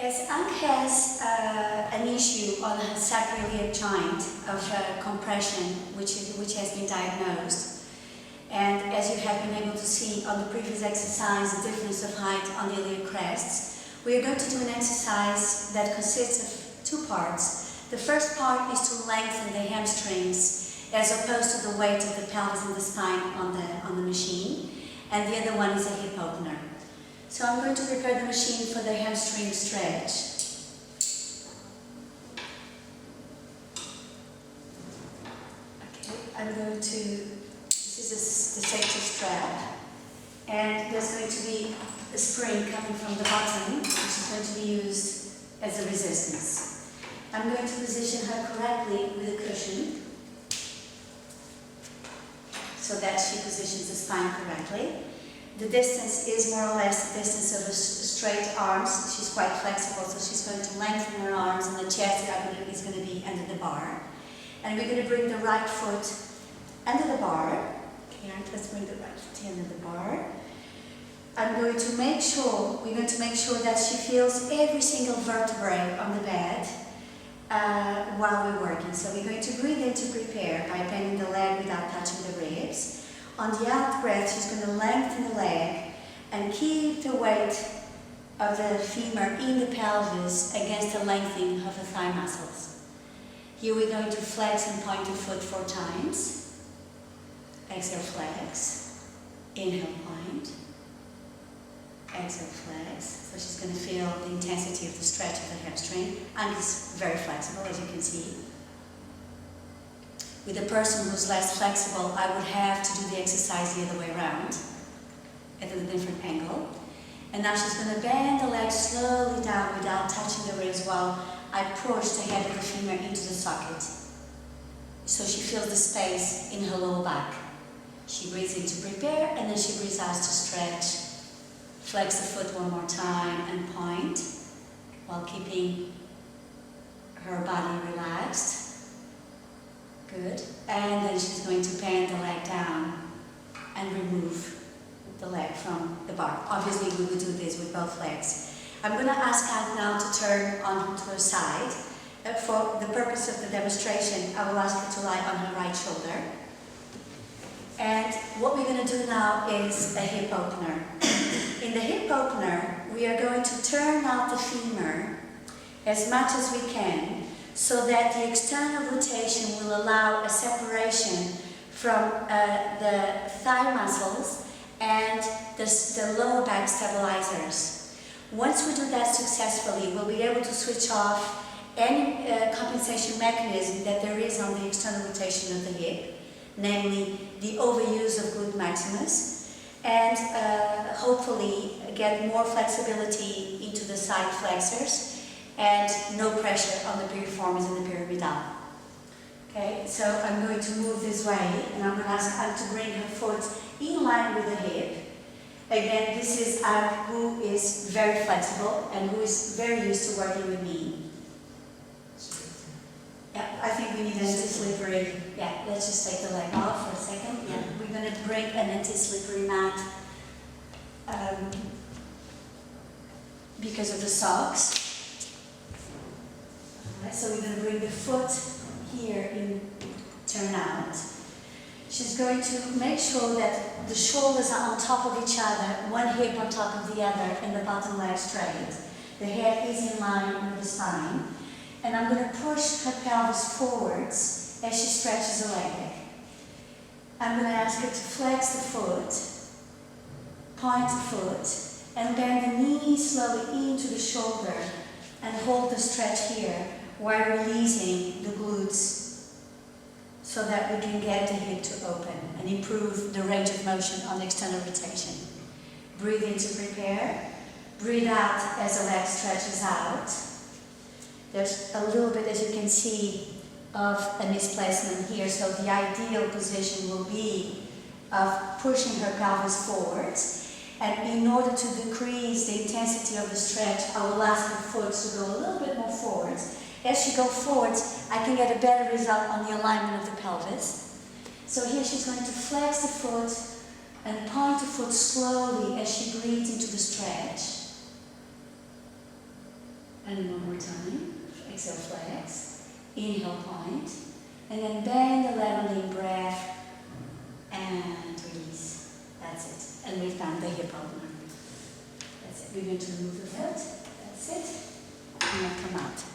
As Ank has an issue on her sacroiliac joint of compression, which has been diagnosed, and as you have been able to see on the previous exercise, the difference of height on the iliac crests, we are going to do an exercise that consists of two parts. The first part is to lengthen the hamstrings as opposed to the weight of the pelvis and the spine on the machine, and the other one is a hip opener. So I'm going to prepare the machine for the hamstring stretch. Okay, I'm going to, this is the safety strap, and there's going to be a spring coming from the bottom, which is going to be used as a resistance. I'm going to position her correctly with a cushion, so that she positions the spine correctly. The distance is more or less the distance of a straight arms. She's quite flexible, so she's going to lengthen her arms, and the chest is going to be under the bar. And we're going to bring the right foot under the bar. Okay, let's bring the right foot under the bar. We're going to make sure that she feels every single vertebrae on the bed while we're working. So we're going to breathe in to prepare by bending the leg without touching the ribs. On the out breath, she's going to lengthen the leg and keep the weight of the femur in the pelvis against the lengthening of the thigh muscles. Here we're going to flex and point the foot 4 times. Exhale, flex. Inhale, point. Exhale, flex. So she's going to feel the intensity of the stretch of the hamstring, and it's very flexible, as you can see. With a person who's less flexible, I would have to do the exercise the other way around, at a different angle. And now she's going to bend the leg slowly down without touching the ribs while I push the head of the femur into the socket. So she feels the space in her lower back. She breathes in to prepare, and then she breathes out to stretch. Flex the foot one more time and point, while keeping her body relaxed. Good. And then she's going to bend the leg down and remove the leg from the bar. Obviously, we would do this with both legs. I'm going to ask Anne now to turn onto her side. For the purpose of the demonstration, I will ask her to lie on her right shoulder. And what we're going to do now is a hip opener. In the hip opener, we are going to turn out the femur as much as we can, so that the external rotation will allow a separation from the thigh muscles and the lower back stabilizers. Once we do that successfully, we'll be able to switch off any compensation mechanism that there is on the external rotation of the hip, namely the overuse of glute maximus, and hopefully get more flexibility into the side flexors, and no pressure on the piriformis and the pyramidal. Okay, so I'm going to move this way, and I'm going to ask Anne to bring her foot in line with the hip. Again, this is Anne, who is very flexible and who is very used to working with me. Yeah, I think we need an anti-slippery. Yeah, let's just take the leg off for a second. Yeah, we're going to bring an anti-slippery mat because of the socks. So we're going to bring the foot here in, turn out. She's going to make sure that the shoulders are on top of each other, one hip on top of the other, and the bottom leg straight. The head is in line with the spine. And I'm going to push her pelvis forwards as she stretches the leg. I'm going to ask her to flex the foot, point the foot, and bend the knee slowly into the shoulder, and hold the stretch here, while releasing the glutes so that we can get the hip to open and improve the range of motion on the external rotation. Breathe in to prepare. Breathe out as the leg stretches out. There's a little bit, as you can see, of a misplacement here, so the ideal position will be of pushing her pelvis forwards. And in order to decrease the intensity of the stretch, I will ask her foot to go a little bit more forwards. As she goes forwards, I can get a better result on the alignment of the pelvis. So here she's going to flex the foot and point the foot slowly as she breathes into the stretch. And one more time. Exhale, flex. Inhale, point. And then bend the leg on the in-breath. And release. That's it. And we've done the hip opener. That's it. We're going to remove the foot. That's it. And then come out.